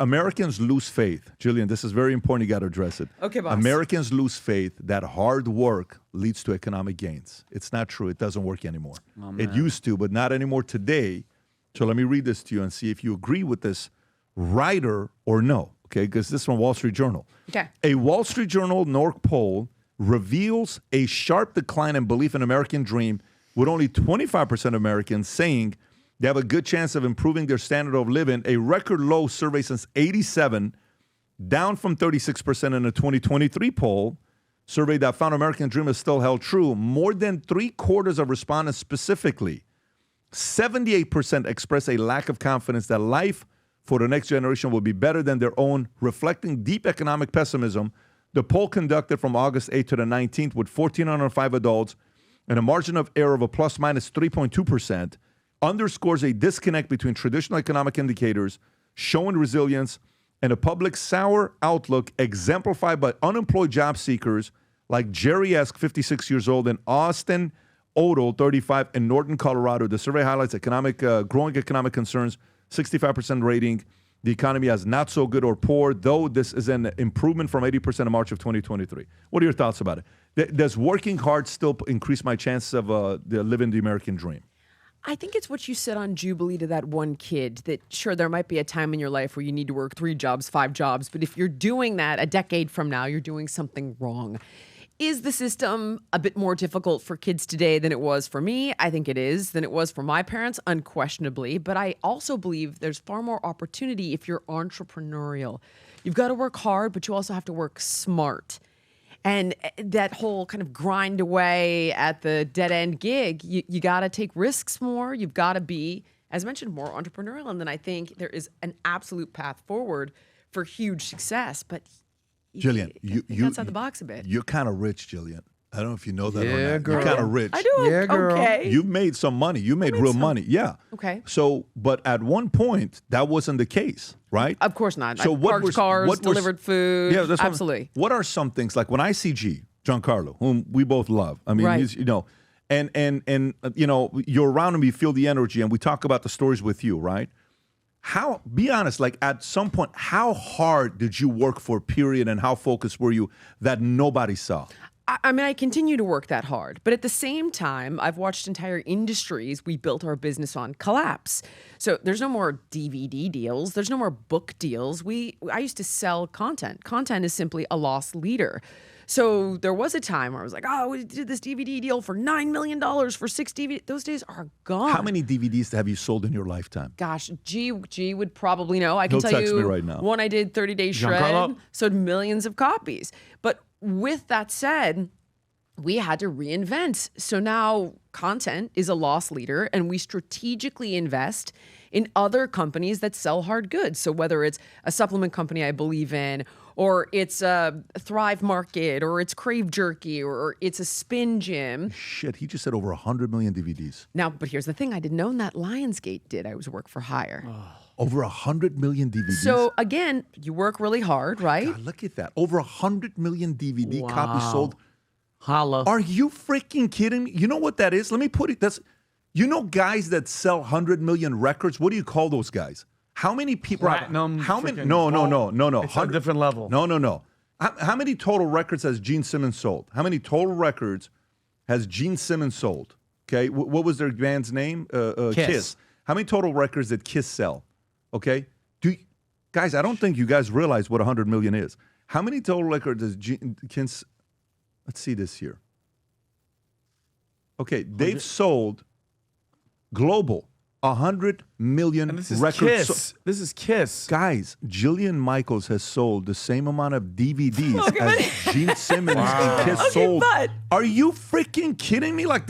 Americans lose faith. Jillian, this is very important. You got to address it. Okay, boss. Americans lose faith that hard work leads to economic gains. It's not true. It doesn't work anymore. Oh, it used to, but not anymore today. So let me read this to you and see if you agree with this writer or no. Okay, because this is from Wall Street Journal. Okay. A Wall Street Journal NORC poll reveals a sharp decline in belief in American dream, with only 25% of Americans saying they have a good chance of improving their standard of living, a record low survey since 87, down from 36% in a 2023 poll survey that found American dream is still held true. More than 3/4 of respondents specifically, 78% express a lack of confidence that life for the next generation will be better than their own, reflecting deep economic pessimism. The poll conducted from August 8th to the 19th with 1,405 adults and a margin of error of a plus minus 3.2%, underscores a disconnect between traditional economic indicators showing resilience and a public's sour outlook exemplified by unemployed job seekers like Jerry Esk, 56 years old, and Austin Odell, 35, in Norton, Colorado. The survey highlights growing economic concerns, 65% rating. The economy as not so good or poor, though this is an improvement from 80% in March of 2023. What are your thoughts about it? Does working hard still increase my chances of living the American dream? I think it's what you said on Jubilee to that one kid, that sure, there might be a time in your life where you need to work 3 jobs, 5 jobs, but if you're doing that a decade from now, you're doing something wrong. Is the system a bit more difficult for kids today than it was for me? I think it is. Than it was for my parents, unquestionably. But I also believe there's far more opportunity if you're entrepreneurial. You've got to work hard, but you also have to work smart. And that whole kind of grind away at the dead-end gig, you got to take risks more. You've got to be, as mentioned, more entrepreneurial. And then I think there is an absolute path forward for huge success. But Jillian, you outside the box a bit. You're kind of rich, Jillian. I don't know if you know that or Yeah, not. girl. You're kind of rich. I do. Yeah, girl. Okay. You made some money. You made real money. Yeah. Okay. So, but at one point, that wasn't the case, right? Of course not. So I parked cars, delivered food. Yeah, that's absolutely. What are some things, like when I see Giancarlo, whom we both love. I mean, Right. he's, and you're around him, you feel the energy, and we talk about the stories with you, right? Be honest, like at some point, how hard did you work for a period, and how focused were you that nobody saw? I mean, I continue to work that hard, but at the same time, I've watched entire industries we built our business on collapse. So there's no more DVD deals. There's no more book deals. I used to sell content. Content is simply a loss leader. So there was a time where I was like, oh, we did this DVD deal for $9 million for 6 DVDs. Those days are gone. How many DVDs have you sold in your lifetime? Gosh, G would probably know. I can He'll tell text you me right now. one I did 30 Day Shred, Giancarlo? sold millions of copies. But with that said, we had to reinvent. So now content is a loss leader, and we strategically invest in other companies that sell hard goods. So whether it's a supplement company I believe in, or it's a Thrive Market, or it's Crave Jerky, or it's a spin gym. Shit, he just said over 100 million DVDs. Now, but here's the thing. I didn't know that Lionsgate did. I was work for hire. Over 100 million DVDs. So again, you work really hard, right? God, look at that. Over 100 million DVD copies sold. Holla. Are you freaking kidding me? You know what that is? Let me put it. Guys that sell 100 million records. What do you call those guys? How many people? Platinum. How many? freaking No. It's a different level. No. How many total records has Gene Simmons sold? How many total records has Gene Simmons sold? Okay, what was their band's name? Kiss. How many total records did Kiss sell? Okay, guys, I don't think you guys realize what 100 million is. How many total records does Kiss? Let's see this here. Okay, they've sold global 100 million And this is records. Kiss. This is Kiss. Guys, Jillian Michaels has sold the same amount of DVDs as Gene Simmons and Kiss sold. but- Are you freaking kidding me? Like,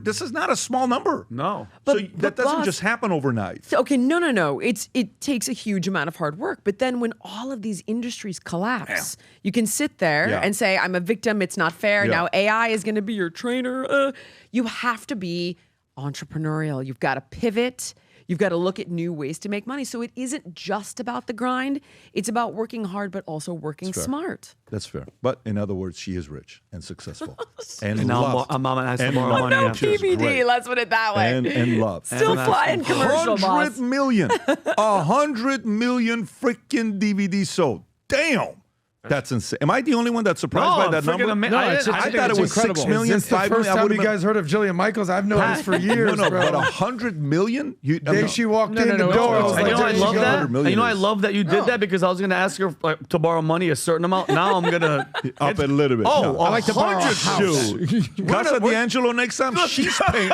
this is not a small number. No. So But that doesn't boss- just happen overnight. Okay, no. It takes a huge amount of hard work. But then when all of these industries collapse, you can sit there Yeah. and say, I'm a victim, it's not fair. Yeah. Now AI is going to be your trainer. You have to be entrepreneurial. You've got to pivot. You've got to look at new ways to make money. So it isn't just about the grind. It's about working hard, but also working smart. That's fair. But in other words, she is rich and successful. and now loved. Mama has to And borrow loved. money. No Yeah. Which is PBD, great. let's put it that way. And love. Still flying commercial, boss. 100 million. 100 million freaking DVDs sold. Damn. That's insane. Am I the only one that's surprised by that number? I I thought it was 6 Is million, this the 5 first million. I time would've you been- guys heard of Jillian Michaels? I've known this for years, no, bro. but 100 million? Day she walked in the no, door, I no, was no. And like, you know I there she love goes. that. 100 million And you know I is- love that you did that because I was going to ask her to borrow money a certain amount. Now I'm going to Up a little bit. Oh, No. I like to borrow a house. Dude. Casa D'Angelo next time, she's paying.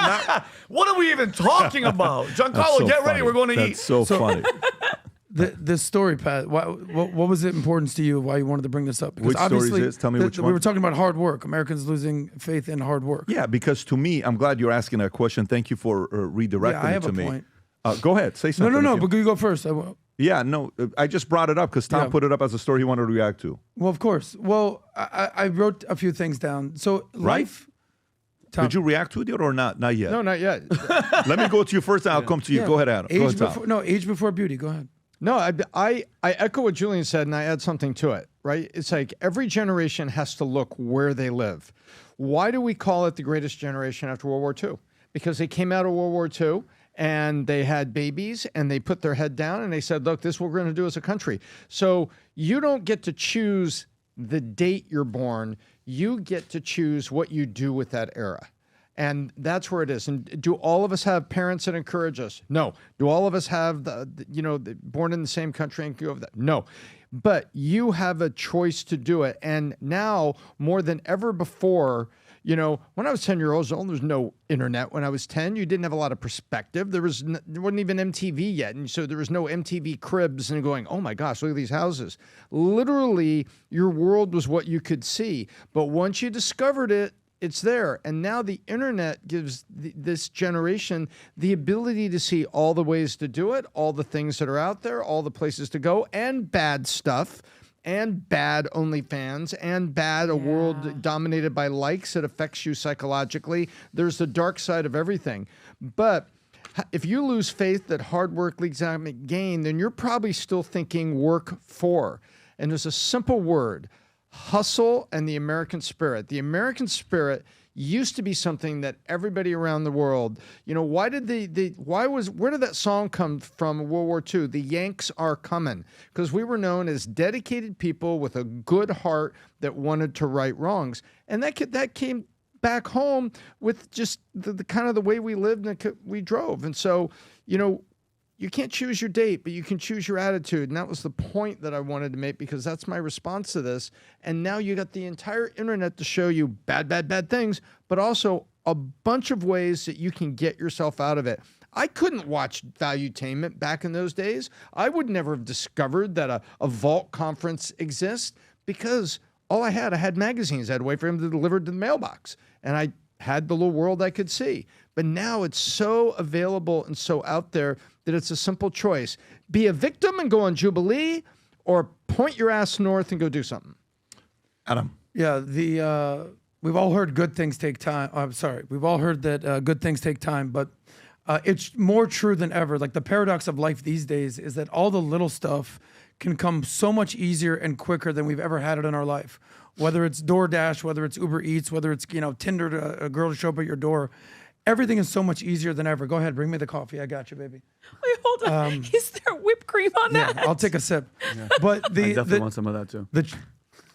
What are we even talking about? Giancarlo, That's so get ready. funny. We're going to That's eat. so funny. The story, Pat. What was it importance to you? Why you wanted to bring this up? Because Which story is obviously, this? Tell me which we one. were talking about hard work. Americans losing faith in hard work. Yeah, because to me, I'm glad you're asking that question. Thank you for redirecting Yeah, I have it to a me. point. Go ahead, say something. No, if you- but you go first. I will. Yeah, no, I just brought it up because Tom Yeah. put it up as a story he wanted to react to. Well, of course. Well, I wrote a few things down. So life. Tom, Did you react to it or not? Not yet. No, not yet. Let me go to you first, and I'll come to you. yeah. Go ahead, Adam. Go ahead, Tom. Age before beauty. Go ahead. No, I echo what Julian said, and I add something to it, right? It's like every generation has to look where they live. Why do we call it the greatest generation after World War II? Because they came out of World War II and they had babies and they put their head down and they said, look, this is what we're going to do as a country. So you don't get to choose the date you're born. You get to choose what you do with that era. And that's where it is. And do all of us have parents that encourage us? No. Do all of us have born in the same country and go over that? No. But you have a choice to do it. And now more than ever before, when I was 10 years old, there was no internet. When I was 10, you didn't have a lot of perspective. There wasn't even MTV yet. And so there was no MTV cribs and going, oh my gosh, look at these houses. Literally, your world was what you could see. But once you discovered it, it's there. And now the internet gives this generation the ability to see all the ways to do it, all the things that are out there, all the places to go, and bad stuff, and bad OnlyFans, and bad a world dominated by likes that affects you psychologically. There's the dark side of everything. But if you lose faith that hard work leads to economic gain, then you're probably still thinking work for. And there's a simple word: hustle and the American spirit. The American spirit used to be something that everybody around the world, where did that song come from in World War II? The Yanks are coming. Because we were known as dedicated people with a good heart that wanted to right wrongs. And that came back home with just the kind of the way we lived and we drove. And so, you can't choose your date, but you can choose your attitude. And that was the point that I wanted to make, because that's my response to this. And now you got the entire internet to show you bad things, but also a bunch of ways that you can get yourself out of it. I couldn't watch Valuetainment back in those days. I would never have discovered that a vault conference exists, because all I had magazines. I had to wait for them to deliver to the mailbox. And I had the little world I could see. But now it's so available and so out there that it's a simple choice. Be a victim and go on Jubilee, or point your ass north and go do something. Adam. Yeah, we've all heard good things take time. I'm sorry. We've all heard that good things take time, but it's more true than ever. Like, the paradox of life these days is that all the little stuff can come so much easier and quicker than we've ever had it in our life. Whether it's DoorDash, whether it's Uber Eats, whether it's Tinder to a girl to show up at your door, everything is so much easier than ever. Go ahead, bring me the coffee. I got you, baby. Wait, hold on. Is there whipped cream on that? Yeah, I'll take a sip. But I definitely want some of that too.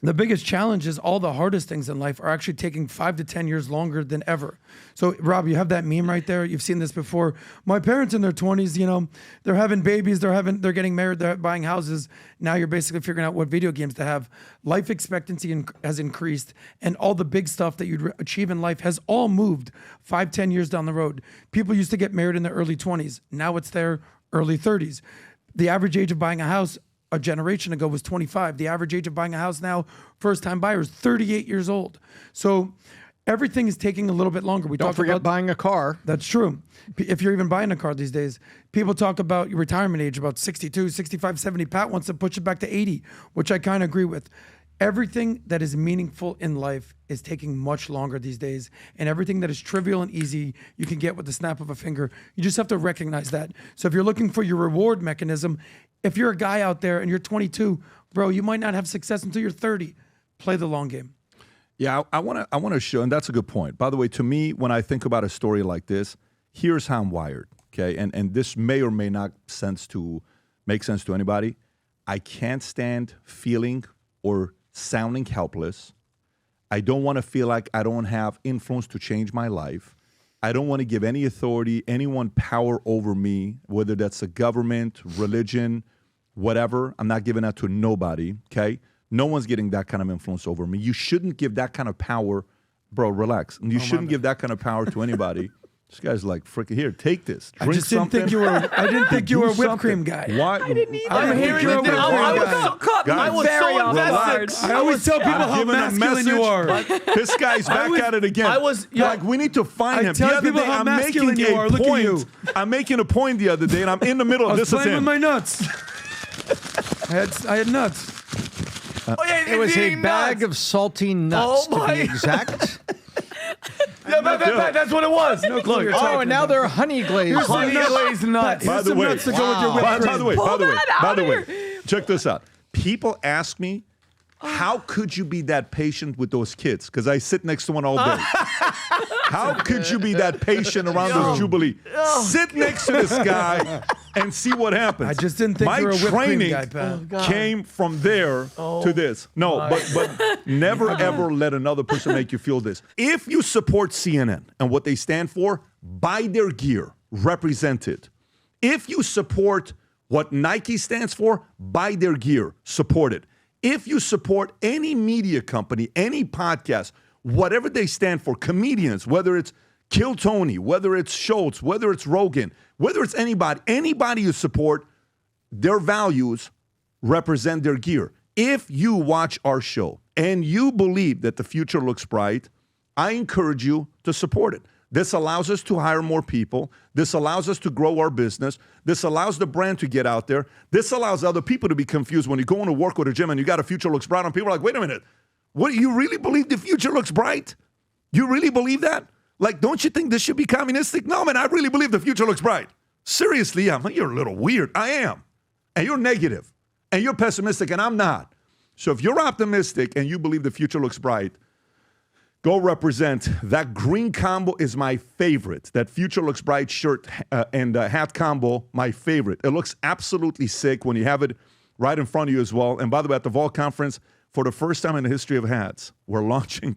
The biggest challenge is all the hardest things in life are actually taking 5 to 10 years longer than ever. So, Rob, you have that meme right there. You've seen this before. My parents in their 20s, they're having babies, they're getting married, they're buying houses. Now you're basically figuring out what video games to have. Life expectancy has increased, and all the big stuff that you'd achieve in life has all moved 5, 10 years down the road. People used to get married in their early 20s. Now it's their early 30s. The average age of buying a house a generation ago was 25. The average age of buying a house now, first-time buyers, 38 years old. So everything is taking a little bit longer. Don't forget buying a car. That's true. If you're even buying a car these days, people talk about your retirement age, about 62, 65, 70. Pat wants to push it back to 80, which I kind of agree with. Everything that is meaningful in life is taking much longer these days, and everything that is trivial and easy, you can get with the snap of a finger. You just have to recognize that. So if you're looking for your reward mechanism, if you're a guy out there and you're 22, bro, you might not have success until you're 30. Play the long game. Yeah, I want to show, and that's a good point. By the way, to me, when I think about a story like this, here's how I'm wired, okay? And this may or may not make sense to anybody. I can't stand feeling or sounding helpless. I don't want to feel like I don't have influence to change my life. I don't want to give any authority, anyone power over me, whether that's a government, religion, whatever. I'm not giving that to nobody, okay? No one's getting that kind of influence over me. You shouldn't give that kind of power. Bro, relax. You shouldn't give that kind of power to anybody. This guy's like, freaking here, take this. Drink I just didn't something. think you were. I didn't think you were a whipped cream guy. Why? I didn't either. I'm hearing you. I was so caught. I was Very so off invested. guard. I always tell people how giving a masculine you are. This guy's back at it again. Like, we need to find him. tell The other people day, how I'm masculine making you are. a Look at point. you. I'm making a point the other day, and I'm in the middle I of was this. Is playing with him. my nuts. I had nuts. It was a bag of salty nuts, to be exact. Yeah, that's what it was. No clue what you're Oh, talking and now about. they're honey glazed. Honey glazed nuts. By Here's the some way, nuts to go with your whipped by cream. the way, that by out the of way, check this out. People ask me, how could you be that patient with those kids? Because I sit next to one all day. How could you be that patient around those Jubilee? Sit next to this guy and see what happens. I just didn't think my you were a whipped cream training guy, pal. came from there to this. No, but never ever let another person make you feel this. If you support CNN and what they stand for, buy their gear, represent it. If you support what Nike stands for, buy their gear, support it. If you support any media company, any podcast, whatever they stand for, comedians, whether it's Kill Tony, whether it's Schultz, whether it's Rogan, whether it's anybody you support, their values represent their gear. If you watch our show and you believe that the future looks bright, I encourage you to support it. This allows us to hire more people. This allows us to grow our business. This allows the brand to get out there. This allows other people to be confused when you go into work with a gym and you got a future looks bright, and people are like, wait a minute, what, you really believe the future looks bright? You really believe that? Like, don't you think this should be communistic? No, man, I really believe the future looks bright. Seriously, yeah, you're a little weird. I am. And you're negative. And you're pessimistic, and I'm not. So if you're optimistic and you believe the future looks bright, go represent. That green combo is my favorite. That Future Looks Bright shirt and hat combo, my favorite. It looks absolutely sick when you have it right in front of you as well. And by the way, at the Vault Conference, for the first time in the history of hats, we're launching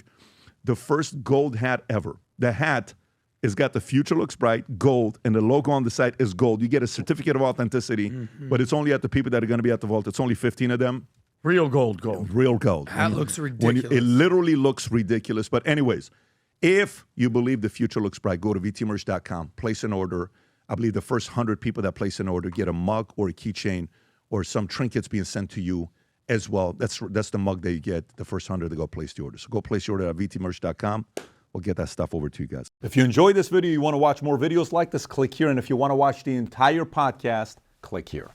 the first gold hat ever. The hat has got the Future Looks Bright gold, and the logo on the side is gold. You get a certificate of authenticity, but it's only at the people that are going to be at the Vault. It's only 15 of them. Real gold. Real gold. That looks ridiculous. It literally looks ridiculous. But anyways, if you believe the future looks bright, go to vtmerch.com, place an order. I believe the first 100 people that place an order get a mug or a keychain or some trinkets being sent to you as well. That's the mug that you get, the first 100 to go place the order. So go place your order at vtmerch.com. We'll get that stuff over to you guys. If you enjoyed this video, you want to watch more videos like this, click here. And if you want to watch the entire podcast, click here.